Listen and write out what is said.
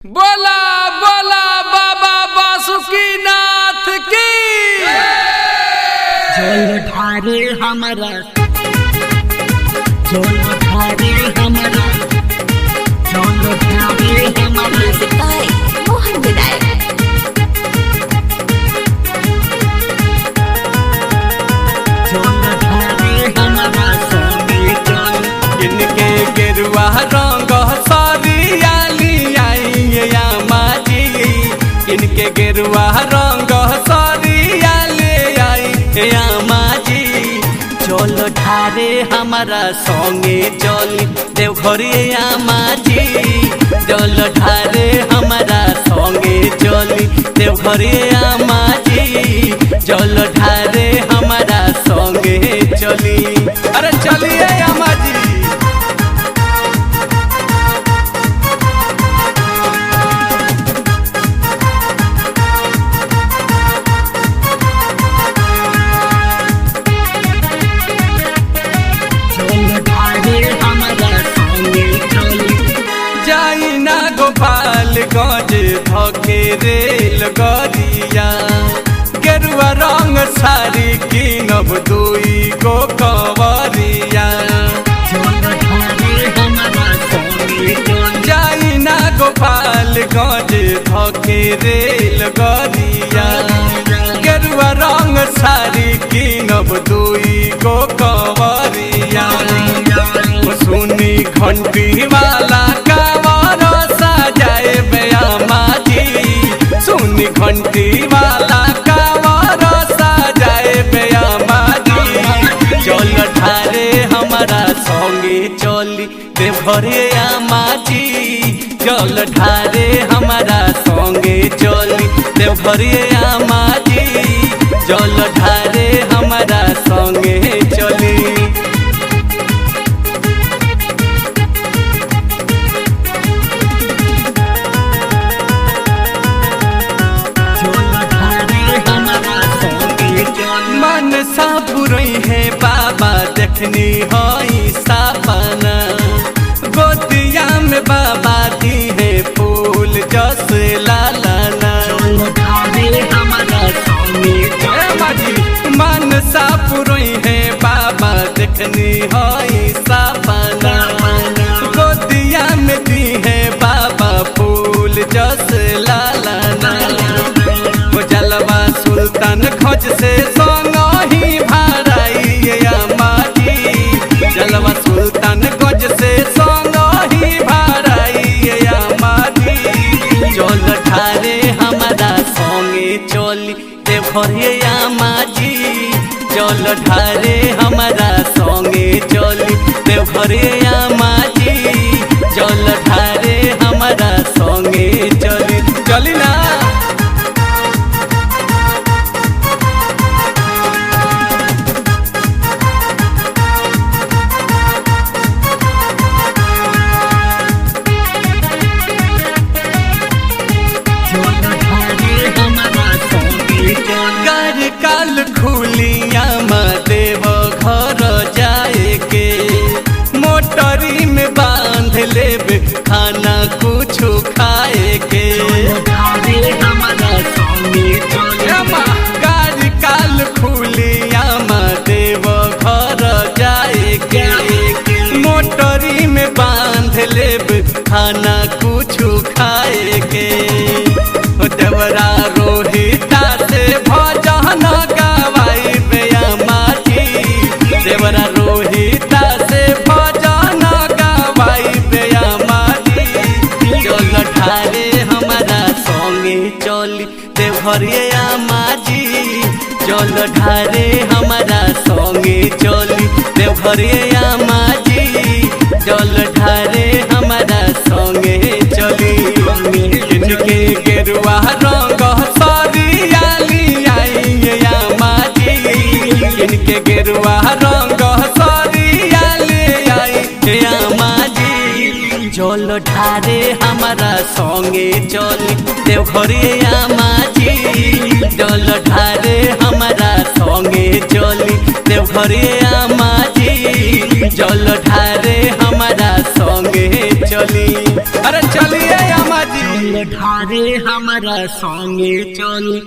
बोला बोला बाबा बासुकीनाथ की जल ढारे हमारा जल ढारे हमारा जल ढारे हमारा सिपाही मोहन विनायक जल ढारे हमारा सोने जल इनके गेरुआ रंग सरियाली आई माजी इनके गेरुआ रंग सरियाली आई माजी चल ढारे हमारा संगे चली देवघरे माजी जल ढारे हमारा संगे चली देवघरे माजी जल ढारे हमारा संगे चली अरे चलिए माजी जल ढारे हमारा सोने जल जाई ना गोपालगंज धके रेल गरिया गेरुआ रंग साड़ी किनब दुई गो कवरिया जल ढारे हमारा सोने जल जाई ना गोपालगंज धके रेल गरिया गेरुआ रंग साड़ी किनब दुई गो कवरिया सुनी घंटी वाला कावर सजाए माजी सुनी घंटी वाला कावर सजाए माजी चल ढारे हमारा संगे चली देवघरे माजी चल ढारे हमारा संगे चली देवघरे माजी जल ढारे हमारा संगे चली जल ढारे हमारा सोने जल मन सा पुरई है बाबा देखनी हई सपना गोतिया में बाबा दी है फूल जस लालाना जल ढारे हमारा सोने जल मन सा पुरई है बाबा देखनी हई सपना गोतिया में दी है बाबा फूल जस लालाना जलवा सुल्तान खोज से संग ही भराई माटी जलवा सुल्तान खोज से संग ही भराई माटी चल ढारे हमारा संगे चली देवघरे माजी चल ढारे हमारा संगे चली देवघरे माजी चल ढारे हमारा संगे चली चली ना जल ढारे हमारा सोने जल कर काल खुलिया देव घर जाए के मोटरी में बांध लेब खाना कुछ खाए के ढारे हमारा सोने जल कर काल खुलिया देव घर जाए के मोटरी में बांध लेब खाना कुछ खाए के देवरा रोहिता से भजन गवाई माटी देवरा रोहिता से भजन गवाई माटी चल ढारे हमारा संगे चली देवघरे माजी चल ढारे हमारा संगे चली देवघरे माजी चल ढारे हमारा संगे चली इनके गेरुआ रंग सरियाली आई माजी इनके गेरुआ रंग सरियाली आई माजी जल ढारे हमारा संगे चली देवघरे माजी जल ढारे हमारा संगे चली देवघरे माजी जल ढारे हमारा संगे चली अरे चलिए अम्मा जी। जल ढारे हमारा संगे चल।